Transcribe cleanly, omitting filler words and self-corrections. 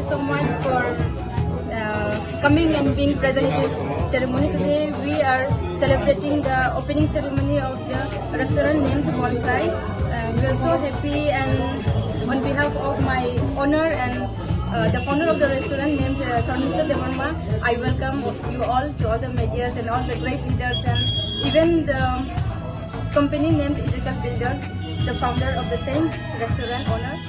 so much for coming and being present in this ceremony. Today we are celebrating the opening ceremony of the restaurant named Bonsai. We are so happy, and on behalf of my owner and the founder of the restaurant named Mr. Devarma, I welcome you all to all the medias and all the great leaders, and even the company named Ezekiel Builders, the founder of the same restaurant owner.